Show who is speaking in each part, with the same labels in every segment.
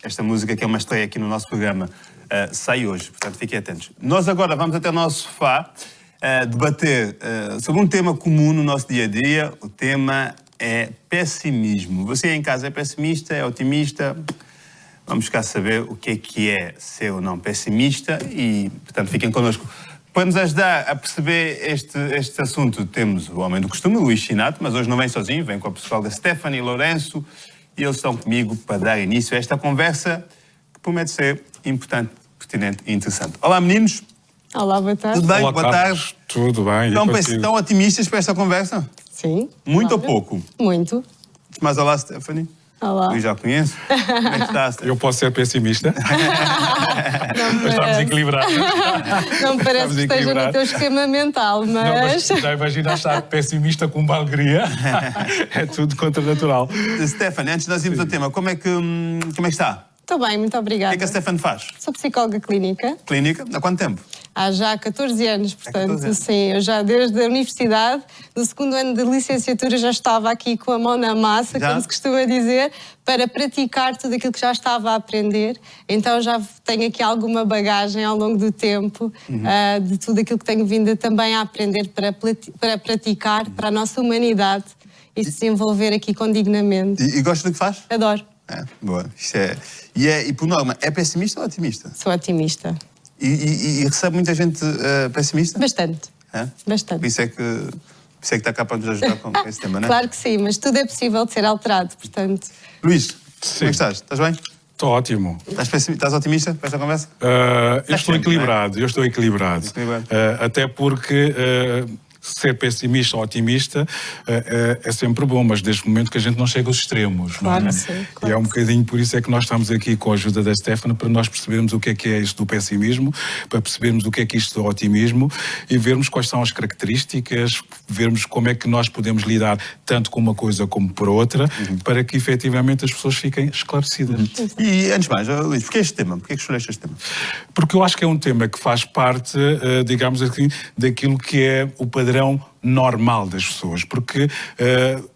Speaker 1: esta música, que é uma estreia aqui no nosso programa, sai hoje, portanto fiquem atentos. Nós agora vamos até o nosso sofá debater sobre um tema comum no nosso dia-a-dia. O tema é pessimismo. Você em casa é pessimista, é otimista? Vamos cá saber o que é ser ou não pessimista e, portanto, fiquem connosco. Para nos ajudar a perceber este assunto, temos o homem do costume, Luís Chinato, mas hoje não vem sozinho, vem com a psicóloga Stephanie Lourenço e eles estão comigo para dar início a esta conversa que promete ser importante, pertinente e interessante. Olá, meninos.
Speaker 2: Olá, boa tarde.
Speaker 1: Tudo bem?
Speaker 3: Olá,
Speaker 1: boa tarde.
Speaker 3: Tudo bem.
Speaker 1: Estão otimistas para esta conversa?
Speaker 2: Sim.
Speaker 1: Muito
Speaker 2: claro.
Speaker 1: ou pouco?
Speaker 2: Muito.
Speaker 1: Mas olá, Stephanie.
Speaker 2: Olá.
Speaker 1: Eu já conheço. Como é que está, Stephanie?
Speaker 3: Eu posso ser pessimista? Mas estamos equilibrados.
Speaker 2: Não me parece que esteja no teu esquema mental, mas...
Speaker 3: Não, já imagina estar pessimista com uma alegria. É tudo contranatural.
Speaker 1: Stephanie, antes de nós irmos ao tema, como é que está?
Speaker 2: Estou bem, muito
Speaker 1: O
Speaker 2: obrigada.
Speaker 1: que é que a Stephanie faz?
Speaker 2: Sou psicóloga clínica.
Speaker 1: Clínica? Há quanto tempo?
Speaker 2: Há já 14 anos, portanto,
Speaker 1: 14 anos.
Speaker 2: sim, eu já desde a universidade, no segundo ano de licenciatura, já estava aqui com a mão na massa,
Speaker 1: Já?
Speaker 2: como se costuma dizer, para praticar tudo aquilo que já estava a aprender. Então já tenho aqui alguma bagagem ao longo do tempo, de tudo aquilo que tenho vindo também a aprender para praticar para a nossa humanidade e se desenvolver aqui com dignamente.
Speaker 1: E gosta do que faz?
Speaker 2: Adoro.
Speaker 1: Boa. Isto é... E por norma, é pessimista ou otimista?
Speaker 2: Sou otimista.
Speaker 1: E recebe muita gente pessimista?
Speaker 2: Bastante.
Speaker 1: É?
Speaker 2: Bastante.
Speaker 1: Por isso é que está cá para nos ajudar com esse tema, não é?
Speaker 2: Claro que sim, mas tudo é possível de ser alterado, portanto...
Speaker 1: Luís, como
Speaker 3: Sim.
Speaker 1: é que estás? Estás bem?
Speaker 3: Estou ótimo.
Speaker 1: Estás otimista para esta conversa?
Speaker 3: Eu estou equilibrado. Até porque ser pessimista ou otimista é sempre bom, mas desde o momento que a gente não chega aos extremos.
Speaker 2: Claro
Speaker 3: não é?
Speaker 2: que sim, claro
Speaker 3: E é um
Speaker 2: que
Speaker 3: bocadinho por isso é que nós estamos aqui com a ajuda da Stephanie, para nós percebermos o que é isto do pessimismo, para percebermos o que é isto do otimismo e vermos quais são as características, vermos como é que nós podemos lidar tanto com uma coisa como por outra, para que efetivamente as pessoas fiquem esclarecidas.
Speaker 1: E antes de mais, Luís, porquê este tema? Porquê que escolheste este tema?
Speaker 3: Porque eu acho que é um tema que faz parte, digamos assim, daquilo que é o padrão normal das pessoas. Porque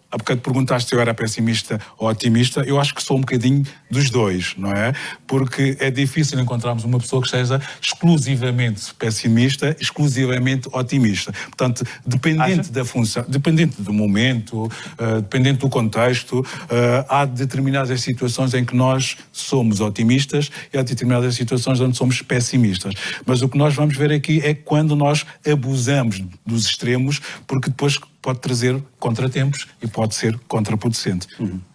Speaker 3: há bocado perguntaste se eu era pessimista ou otimista. Eu acho que sou um bocadinho dos dois, não é? Porque é difícil encontrarmos uma pessoa que seja exclusivamente pessimista, exclusivamente otimista. Portanto, dependente da função, dependente do momento, dependente do contexto, há determinadas situações em que nós somos otimistas e há determinadas situações onde somos pessimistas. Mas o que nós vamos ver aqui é quando nós abusamos dos extremos, porque depois pode trazer contratempos e pode ser contraproducente.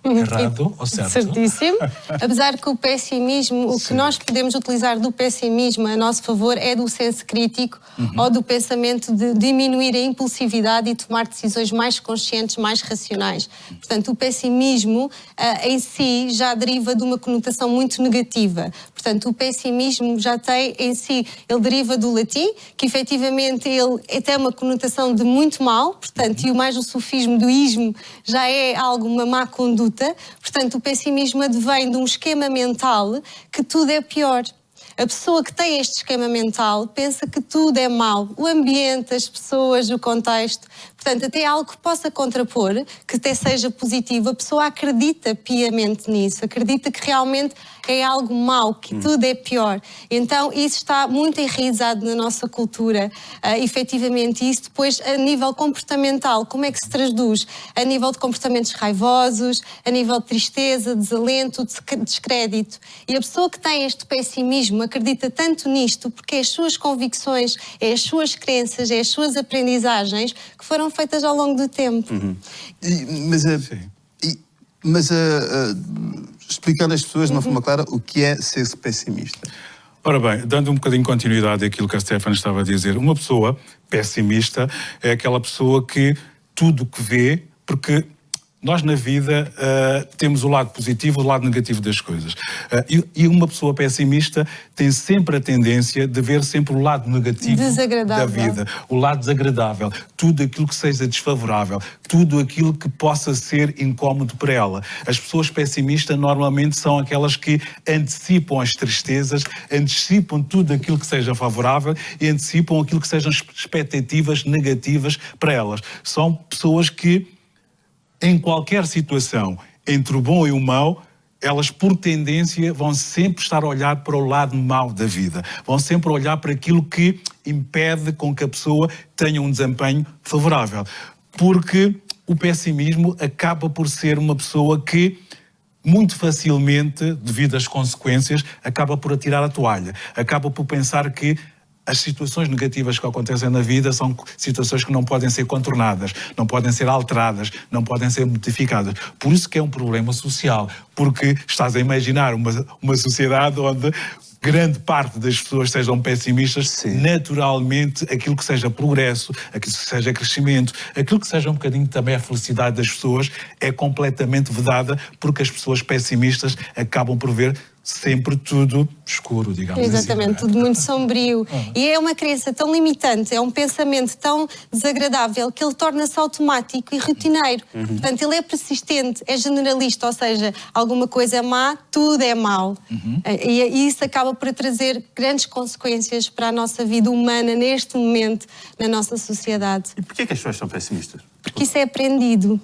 Speaker 3: Errado ou certo?
Speaker 2: Certíssimo. Apesar que o pessimismo, o que nós podemos utilizar do pessimismo a nosso favor é do senso crítico ou do pensamento de diminuir a impulsividade e tomar decisões mais conscientes, mais racionais. Portanto, o pessimismo em si já deriva de uma conotação muito negativa. Portanto, o pessimismo já tem em si, ele deriva do latim, que efetivamente ele tem uma conotação de muito mal, portanto, e o mais o sufismo do ismo já é uma má conduta. Portanto, o pessimismo advém de um esquema mental que tudo é pior. A pessoa que tem este esquema mental pensa que tudo é mau. O ambiente, as pessoas, o contexto. Portanto, até algo que possa contrapor, que até seja positivo, a pessoa acredita piamente nisso, acredita que realmente é algo mau, que tudo é pior. Então, isso está muito enraizado na nossa cultura, efetivamente. Isso depois, a nível comportamental, como é que se traduz? A nível de comportamentos raivosos, a nível de tristeza, desalento, descrédito. E a pessoa que tem este pessimismo acredita tanto nisto, porque é as suas convicções, é as suas crenças, é as suas aprendizagens que foram feitas ao longo do tempo.
Speaker 1: Explicando às pessoas de uma forma clara o que é ser pessimista.
Speaker 3: Ora bem, dando um bocadinho de continuidade àquilo que a Stephanie estava a dizer, uma pessoa pessimista é aquela pessoa que tudo que vê, porque nós na vida temos o lado positivo e o lado negativo das coisas. E uma pessoa pessimista tem sempre a tendência de ver sempre o lado negativo da vida, o lado desagradável, tudo aquilo que seja desfavorável, tudo aquilo que possa ser incómodo para ela. As pessoas pessimistas normalmente são aquelas que antecipam as tristezas, antecipam tudo aquilo que seja favorável e antecipam aquilo que sejam expectativas negativas para elas. São pessoas que em qualquer situação, entre o bom e o mau, elas, por tendência, vão sempre estar a olhar para o lado mau da vida. Vão sempre olhar para aquilo que impede com que a pessoa tenha um desempenho favorável. Porque o pessimismo acaba por ser uma pessoa que, muito facilmente, devido às consequências, acaba por atirar a toalha. Acaba por pensar que as situações negativas que acontecem na vida são situações que não podem ser contornadas, não podem ser alteradas, não podem ser modificadas. Por isso que é um problema social, porque estás a imaginar uma sociedade onde grande parte das pessoas sejam pessimistas. Sim. Naturalmente, aquilo que seja progresso, aquilo que seja crescimento, aquilo que seja um bocadinho também a felicidade das pessoas é completamente vedada, porque as pessoas pessimistas acabam por ver sempre tudo escuro, digamos assim.
Speaker 2: Exatamente, tudo muito sombrio. E é uma crença tão limitante, é um pensamento tão desagradável que ele torna-se automático e rotineiro. Portanto, ele é persistente, é generalista, ou seja, alguma coisa é má, tudo é mau. E isso acaba por trazer grandes consequências para a nossa vida humana neste momento, na nossa sociedade.
Speaker 1: E porquê que as pessoas são pessimistas?
Speaker 2: Porque isso é aprendido.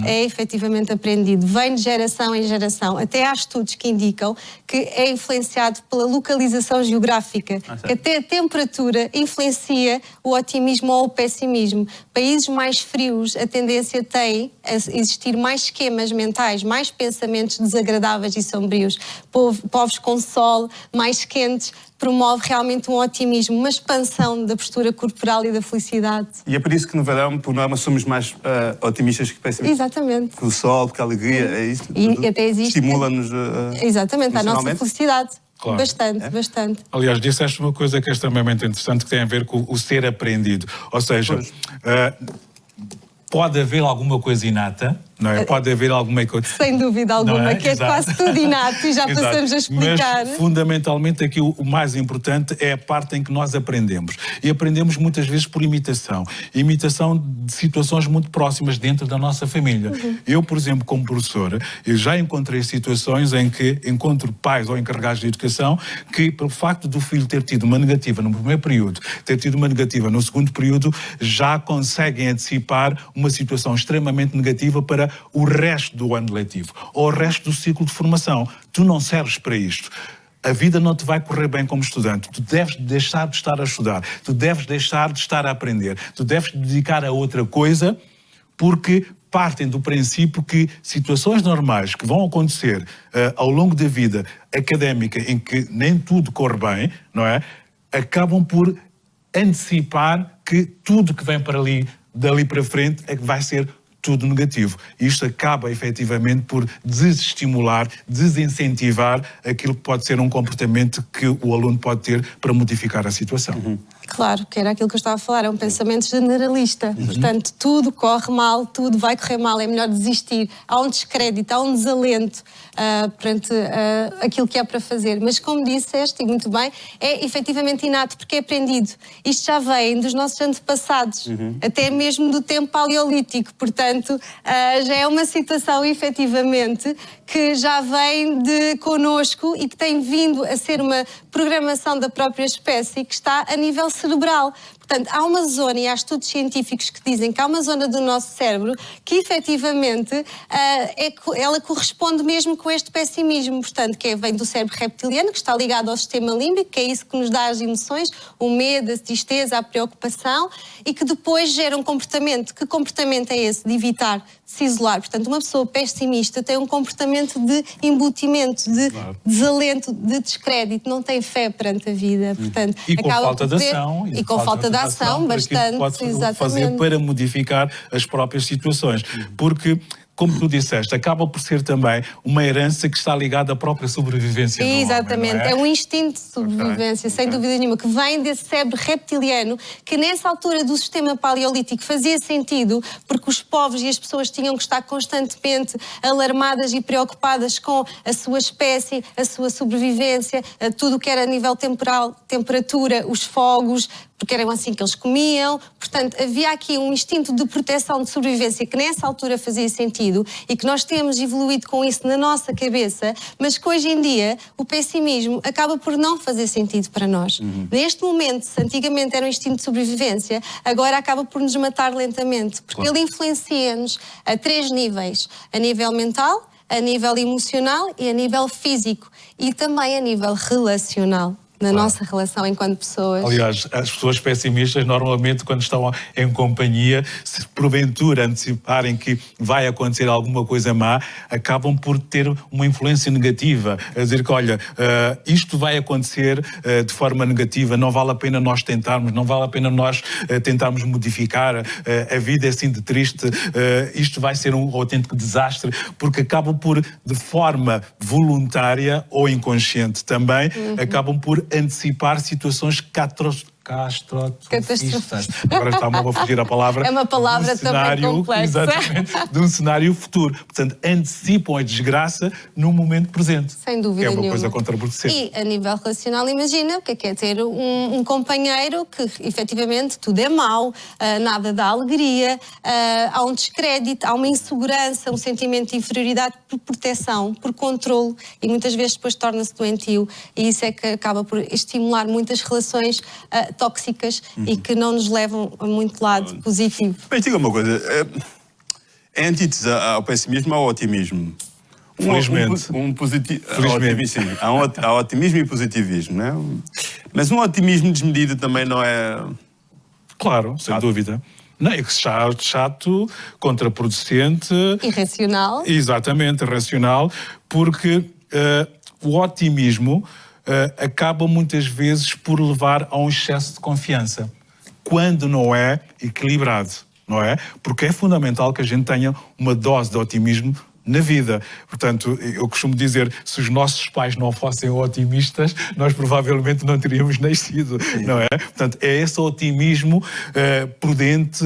Speaker 2: É efetivamente aprendido, vem de geração em geração. Até há estudos que indicam que é influenciado pela localização geográfica, que até a temperatura influencia o otimismo ou o pessimismo. Países mais frios, a tendência tem a existir mais esquemas mentais, mais pensamentos desagradáveis e sombrios. Povos com sol, mais quentes, promove realmente um otimismo, uma expansão da postura corporal e da felicidade.
Speaker 1: E é por isso que no verão, por norma, somos mais otimistas que pessimistas.
Speaker 2: Exatamente.
Speaker 1: Porque o sol, porque a alegria, é isso.
Speaker 2: E até existe...
Speaker 1: Estimula-nos
Speaker 2: exatamente, a nossa felicidade.
Speaker 3: Claro.
Speaker 2: Bastante, bastante.
Speaker 3: Aliás, disseste uma coisa que é extremamente interessante, que tem a ver com o ser aprendido. Ou seja, pode haver alguma coisa inata, não é? Pode haver alguma coisa...
Speaker 2: Sem dúvida alguma, que é quase tudo inato e já passamos a explicar.
Speaker 3: Mas, fundamentalmente, aqui o mais importante é a parte em que nós aprendemos. E aprendemos muitas vezes por imitação. Imitação de situações muito próximas dentro da nossa família. Eu, por exemplo, como professora, eu já encontrei situações em que encontro pais ou encarregados de educação que, pelo facto do filho ter tido uma negativa no primeiro período, ter tido uma negativa no segundo período, já conseguem antecipar uma situação extremamente negativa para o resto do ano letivo, ou o resto do ciclo de formação. Tu não serves para isto. A vida não te vai correr bem como estudante. Tu deves deixar de estar a estudar. Tu deves deixar de estar a aprender. Tu deves te dedicar a outra coisa, porque partem do princípio que situações normais que vão acontecer ao longo da vida académica, em que nem tudo corre bem, não é? Acabam por antecipar que tudo que vem para ali, dali para frente, é que vai ser tudo negativo. Isto acaba, efetivamente, por desestimular, desincentivar aquilo que pode ser um comportamento que o aluno pode ter para modificar a situação.
Speaker 2: Claro, que era aquilo que eu estava a falar, é um pensamento generalista. Portanto, tudo corre mal, tudo vai correr mal, é melhor desistir. Há um descrédito, há um desalento perante aquilo que há para fazer. Mas, como disseste, e muito bem, é efetivamente inato, porque é aprendido. Isto já vem dos nossos antepassados, até mesmo do tempo paleolítico. Portanto, já é uma situação, efetivamente, que já vem de connosco e que tem vindo a ser uma programação da própria espécie que está a nível cerebral. Portanto, há uma zona, e há estudos científicos que dizem que há uma zona do nosso cérebro que, efetivamente, ela corresponde mesmo com este pessimismo. Portanto, vem do cérebro reptiliano, que está ligado ao sistema límbico, que é isso que nos dá as emoções, o medo, a tristeza, a preocupação, e que depois gera um comportamento. Que comportamento é esse? De evitar, de se isolar. Portanto, uma pessoa pessimista tem um comportamento de embutimento, de desalento, de descrédito, não tem fé perante a vida. Portanto,
Speaker 3: e com falta de ação.
Speaker 2: E com falta de ação, bastante.
Speaker 3: Pode fazer para modificar as próprias situações. Porque, como tu disseste, acaba por ser também uma herança que está ligada à própria sobrevivência do homem,
Speaker 2: exatamente,
Speaker 3: não é?
Speaker 2: É um instinto de sobrevivência, sem dúvida nenhuma, que vem desse cérebro reptiliano, que nessa altura do sistema paleolítico fazia sentido, porque os povos e as pessoas tinham que estar constantemente alarmadas e preocupadas com a sua espécie, a sua sobrevivência, tudo o que era a nível temporal, temperatura, os fogos, porque eram assim que eles comiam. Portanto, havia aqui um instinto de proteção, de sobrevivência, que nessa altura fazia sentido e que nós temos evoluído com isso na nossa cabeça, mas que hoje em dia o pessimismo acaba por não fazer sentido para nós. Neste momento, se antigamente era um instinto de sobrevivência, agora acaba por nos matar lentamente, porque ele influencia-nos a 3 níveis. A nível mental, a nível emocional e a nível físico e também a nível relacional. Na nossa relação enquanto pessoas.
Speaker 3: Aliás, as pessoas pessimistas, normalmente, quando estão em companhia, se porventura anteciparem que vai acontecer alguma coisa má, acabam por ter uma influência negativa. A dizer que, olha, isto vai acontecer de forma negativa, não vale a pena nós tentarmos, não vale a pena nós tentarmos modificar, a vida é assim de triste, isto vai ser um autêntico desastre, porque acabam por, de forma voluntária ou inconsciente também, acabam por antecipar situações catastrofistas. Agora está-me a fugir a palavra.
Speaker 2: É uma palavra também complexa.
Speaker 3: Exatamente, de um cenário futuro. Portanto, antecipam a desgraça no momento presente.
Speaker 2: Sem dúvida nenhuma.
Speaker 3: Que é uma coisa contraproducente.
Speaker 2: E a nível relacional, imagina o que é ter um companheiro que efetivamente tudo é mau, nada dá alegria, há um descrédito, há uma insegurança, um sentimento de inferioridade por proteção, por controle e muitas vezes depois torna-se doentio e isso é que acaba por estimular muitas relações tóxicas e que não nos levam a muito lado positivo.
Speaker 1: Mas diga uma coisa, é antítese ao pessimismo ou ao otimismo?
Speaker 3: Felizmente.
Speaker 1: Felizmente. Há otimismo e positivismo, não é? Mas um otimismo desmedido também não é...
Speaker 3: Claro, sem dúvida. Não, é que chato, contraproducente...
Speaker 2: Irracional.
Speaker 3: Exatamente, irracional, porque o otimismo acaba muitas vezes por levar a um excesso de confiança, quando não é equilibrado, não é? Porque é fundamental que a gente tenha uma dose de otimismo na vida. Portanto, eu costumo dizer, se os nossos pais não fossem otimistas, nós provavelmente não teríamos nascido, não é? Portanto, é esse otimismo prudente,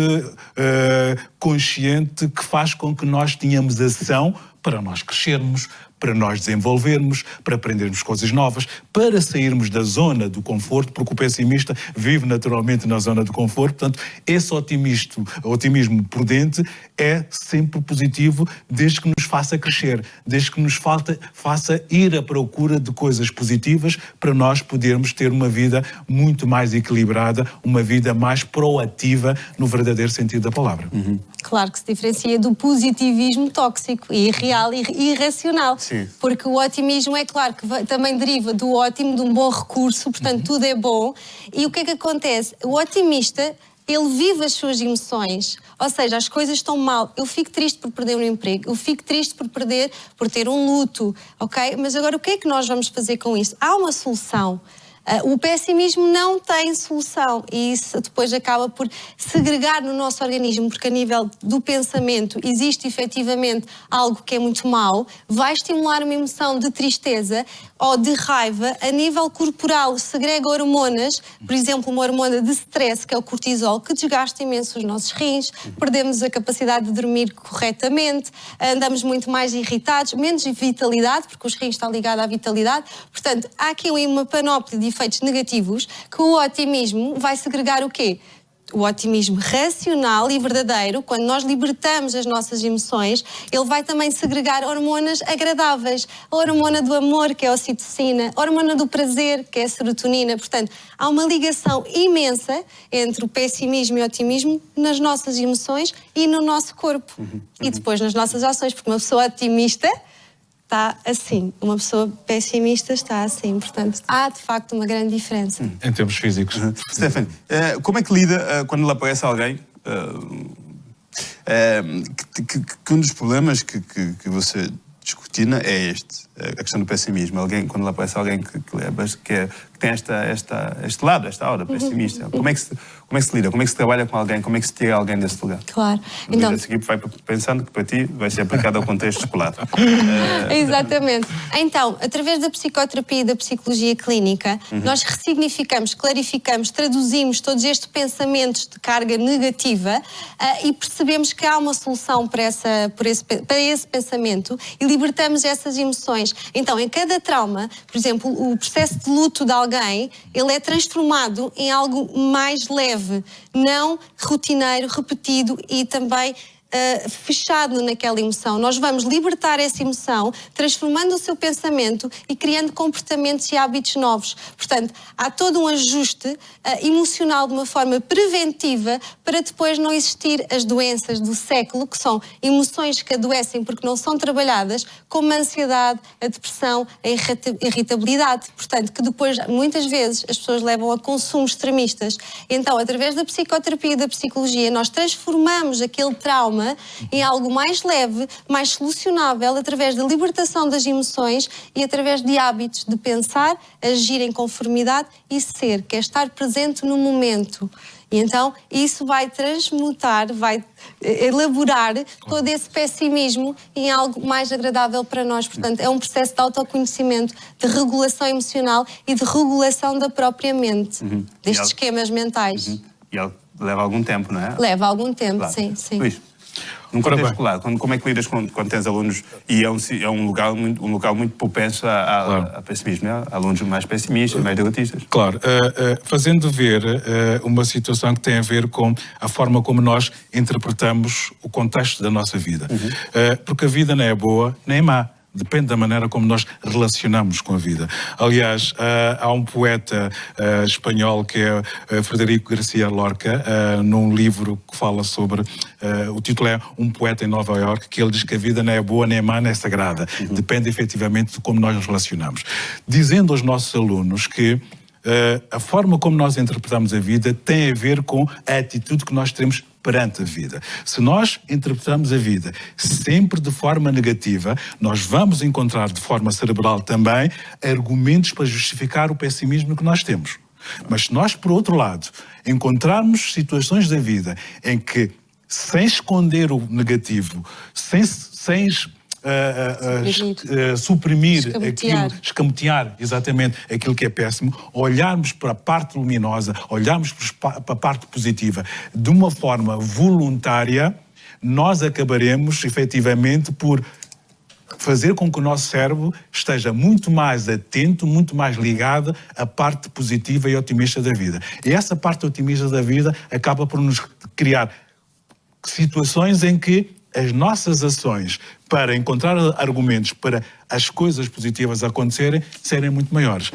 Speaker 3: consciente, que faz com que nós tenhamos ação para nós crescermos, para nós desenvolvermos, para aprendermos coisas novas, para sairmos da zona do conforto, porque o pessimista vive naturalmente na zona do conforto. Portanto, esse otimismo prudente é sempre positivo, desde que nos faça crescer, desde que nos faça ir à procura de coisas positivas para nós podermos ter uma vida muito mais equilibrada, uma vida mais proativa no verdadeiro sentido da palavra.
Speaker 2: Claro que se diferencia do positivismo tóxico e irreal e irracional.
Speaker 1: Sim.
Speaker 2: Porque o otimismo é claro que também deriva do ótimo, de um bom recurso, portanto tudo é bom. E o que é que acontece? O otimista, ele vive as suas emoções, ou seja, as coisas estão mal. Eu fico triste por perder um emprego, eu fico triste por ter um luto, ok? Mas agora o que é que nós vamos fazer com isso? Há uma solução. O pessimismo não tem solução e isso depois acaba por segregar no nosso organismo, porque a nível do pensamento existe efetivamente algo que é muito mau, vai estimular uma emoção de tristeza ou de raiva. A nível corporal segrega hormonas, por exemplo, uma hormona de stress, que é o cortisol, que desgasta imenso os nossos rins, perdemos a capacidade de dormir corretamente, andamos muito mais irritados, menos vitalidade, porque os rins estão ligados à vitalidade. Portanto, há aqui uma panóplia de efeitos negativos que o otimismo vai segregar o quê? O otimismo racional e verdadeiro, quando nós libertamos as nossas emoções, ele vai também segregar hormonas agradáveis. A hormona do amor, que é a ocitocina, a hormona do prazer, que é a serotonina. Portanto, há uma ligação imensa entre o pessimismo e o otimismo nas nossas emoções e no nosso corpo. E depois nas nossas ações, porque uma pessoa otimista está assim, uma pessoa pessimista está assim. Portanto, há de facto uma grande diferença.
Speaker 3: Em termos físicos.
Speaker 1: Stephanie, como é que lida quando lhe aparece alguém que um dos problemas que você descortina é a questão do pessimismo. Alguém, quando lhe aparece alguém que tem este lado, esta aura pessimista, como é que se lida? Como é que se trabalha com alguém? Como é que se tira alguém desse lugar?
Speaker 2: Claro.
Speaker 1: Então, a seguir vai pensando que para ti vai ser aplicado ao contexto escolar.
Speaker 2: Exatamente. Então, através da psicoterapia e da psicologia clínica, nós ressignificamos, clarificamos, traduzimos todos estes pensamentos de carga negativa e percebemos que há uma solução para esse pensamento e libertamos essas emoções. Então, em cada trauma, por exemplo, o processo de luto de alguém, ele é transformado em algo mais leve, não rotineiro, repetido e também fechado naquela emoção. Nós vamos libertar essa emoção, transformando o seu pensamento e criando comportamentos e hábitos novos. Portanto, há todo um ajuste emocional de uma forma preventiva para depois não existir as doenças do século, que são emoções que adoecem porque não são trabalhadas, como a ansiedade, a depressão, a irritabilidade. Portanto, que depois, muitas vezes, as pessoas levam a consumos extremistas. Então, através da psicoterapia e da psicologia, nós transformamos aquele trauma em algo mais leve, mais solucionável, através da libertação das emoções e através de hábitos de pensar, agir em conformidade e ser, que é estar presente no momento. E então isso vai transmutar, vai elaborar todo esse pessimismo em algo mais agradável para nós. Portanto, é um processo de autoconhecimento, de regulação emocional e de regulação da própria mente, destes esquemas mentais.
Speaker 1: E ele leva algum tempo, não é?
Speaker 2: Leva algum tempo,
Speaker 1: Claro.
Speaker 2: sim.
Speaker 1: Luís, num contexto escolar, como é que lidas quando tens alunos e é um lugar muito propenso a pessimismo, né? Alunos mais pessimistas, mais derrotistas?
Speaker 3: Claro, fazendo ver uma situação que tem a ver com a forma como nós interpretamos o contexto da nossa vida. Porque a vida não é boa nem má. Depende da maneira como nós relacionamos com a vida. Aliás, há um poeta espanhol que é Federico García Lorca, num livro que fala sobre... o título é Um Poeta em Nova Iorque, que ele diz que a vida não é boa, nem é má, nem é sagrada. Depende efetivamente de como nós nos relacionamos. Dizendo aos nossos alunos que a forma como nós interpretamos a vida tem a ver com a atitude que nós temos perante a vida. Se nós interpretamos a vida sempre de forma negativa, nós vamos encontrar de forma cerebral também argumentos para justificar o pessimismo que nós temos. Mas se nós, por outro lado, encontrarmos situações da vida em que, sem esconder o negativo, sem suprimir aquilo, escamotear exatamente aquilo que é péssimo, olharmos para a parte luminosa, olharmos para a parte positiva de uma forma voluntária, nós acabaremos efetivamente por fazer com que o nosso cérebro esteja muito mais atento, muito mais ligado à parte positiva e otimista da vida. E essa parte otimista da vida acaba por nos criar situações em que as nossas ações para encontrar argumentos para as coisas positivas acontecerem serem muito maiores.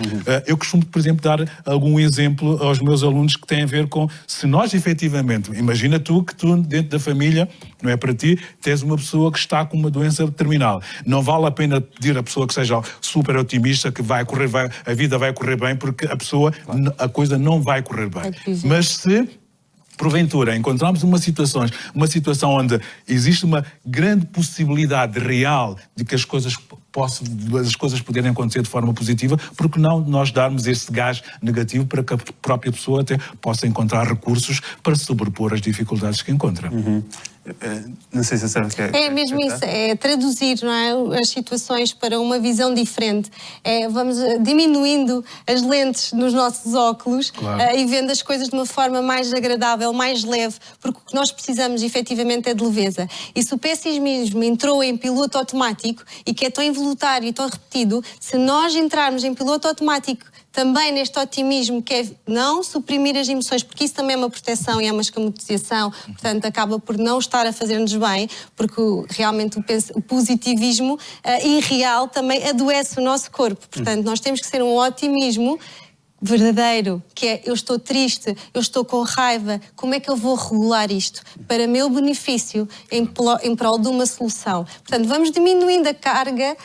Speaker 3: Eu costumo, por exemplo, dar algum exemplo aos meus alunos que tem a ver com se nós efetivamente, imagina tu que tu dentro da família, não é para ti, tens uma pessoa que está com uma doença terminal. Não vale a pena pedir à pessoa que seja super otimista, que a vida vai correr bem, porque a pessoa, a coisa não vai correr bem. Mas se porventura encontramos uma situação onde existe uma grande possibilidade real de que as coisas poderem acontecer de forma positiva, porque não nós darmos esse gás negativo para que a própria pessoa até possa encontrar recursos para sobrepor as dificuldades que encontra.
Speaker 1: Não sei se sabe o que é.
Speaker 2: É mesmo isso, é traduzir, não é, as situações para uma visão diferente. Vamos diminuindo as lentes nos nossos óculos, claro, e vendo as coisas de uma forma mais agradável, mais leve, porque o que nós precisamos efetivamente é de leveza. E se o pessimismo entrou em piloto automático e que é tão involuntário e tão repetido, se nós entrarmos em piloto automático também neste otimismo, que é não suprimir as emoções, porque isso também é uma proteção e é uma escamotização, portanto acaba por não estar a fazer-nos bem, porque realmente o positivismo irreal também adoece o nosso corpo. Portanto, nós temos que ser um otimismo verdadeiro, que é eu estou triste, eu estou com raiva, como é que eu vou regular isto para meu benefício em prol de uma solução? Portanto, vamos diminuindo a carga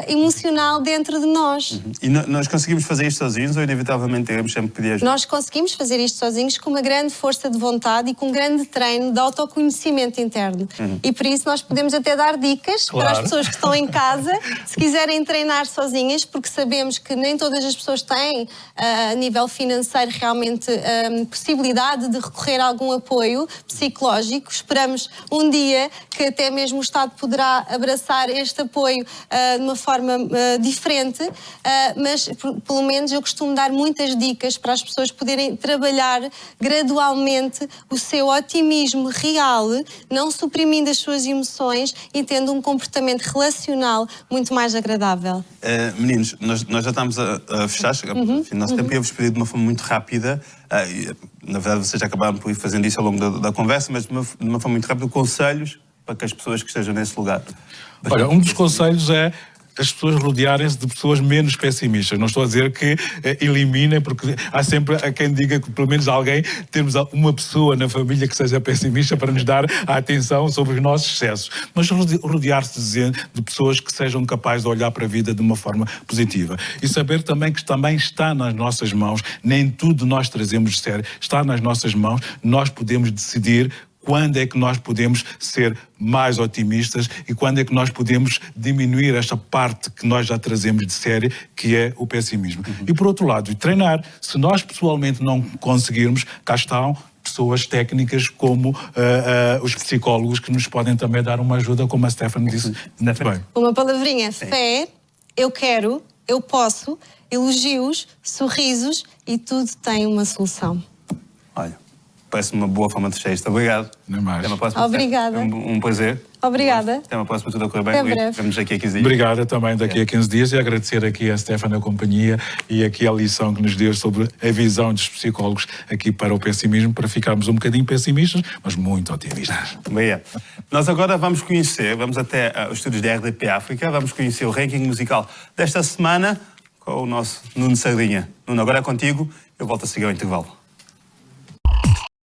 Speaker 2: emocional dentro de nós.
Speaker 1: E nós conseguimos fazer isto sozinhos ou inevitavelmente teremos sempre que pedir ajuda?
Speaker 2: Nós conseguimos fazer isto sozinhos com uma grande força de vontade e com um grande treino de autoconhecimento interno. E por isso nós podemos até dar dicas, claro, para as pessoas que estão em casa, se quiserem treinar sozinhas, porque sabemos que nem todas as pessoas têm a nível financeiro realmente possibilidade de recorrer a algum apoio psicológico. Esperamos um dia que até mesmo o Estado poderá abraçar este apoio de uma forma diferente, mas pelo menos eu costumo dar muitas dicas para as pessoas poderem trabalhar gradualmente o seu otimismo real, não suprimindo as suas emoções e tendo um comportamento relacional muito mais agradável.
Speaker 1: Meninos, nós já estamos a fechar, chegamos ao fim do nosso tempo. eu queria vos pedir de uma forma muito rápida, na verdade vocês já acabaram por ir fazendo isso ao longo da conversa, mas de uma forma muito rápida, conselhos para que as pessoas que estejam nesse lugar.
Speaker 3: Olha, um dos conselhos é as pessoas rodearem-se de pessoas menos pessimistas. Não estou a dizer que eliminem, porque há sempre a quem diga que pelo menos alguém, temos uma pessoa na família que seja pessimista para nos dar a atenção sobre os nossos excessos. Mas rodear-se de pessoas que sejam capazes de olhar para a vida de uma forma positiva. E saber também que também está nas nossas mãos, nem tudo nós trazemos de sério, está nas nossas mãos, nós podemos decidir quando é que nós podemos ser mais otimistas e quando é que nós podemos diminuir esta parte que nós já trazemos de série, que é o pessimismo. E por outro lado, treinar. Se nós pessoalmente não conseguirmos, cá estão pessoas técnicas como os psicólogos que nos podem também dar uma ajuda, como a Stephanie disse. Bem.
Speaker 2: Uma palavrinha, fé, eu quero, eu posso, elogios, sorrisos e tudo tem uma solução.
Speaker 1: Olha, parece-me uma boa forma de fechar isto. Obrigado.
Speaker 3: Não é mais.
Speaker 1: Até uma próxima.
Speaker 2: Obrigada.
Speaker 1: Um prazer.
Speaker 2: Obrigada.
Speaker 1: Até uma próxima, tudo a correr bem.
Speaker 2: Até breve.
Speaker 1: Vemos daqui a 15 dias.
Speaker 3: Obrigada também daqui a 15 dias e agradecer aqui a Stephanie a companhia e aqui a lição que nos deu sobre a visão dos psicólogos aqui para o pessimismo, para ficarmos um bocadinho pessimistas, mas muito otimistas.
Speaker 1: Bem, nós agora vamos até os estúdios da RDP África, vamos conhecer o ranking musical desta semana com o nosso Nuno Sardinha. Nuno, agora é contigo, eu volto a seguir ao intervalo.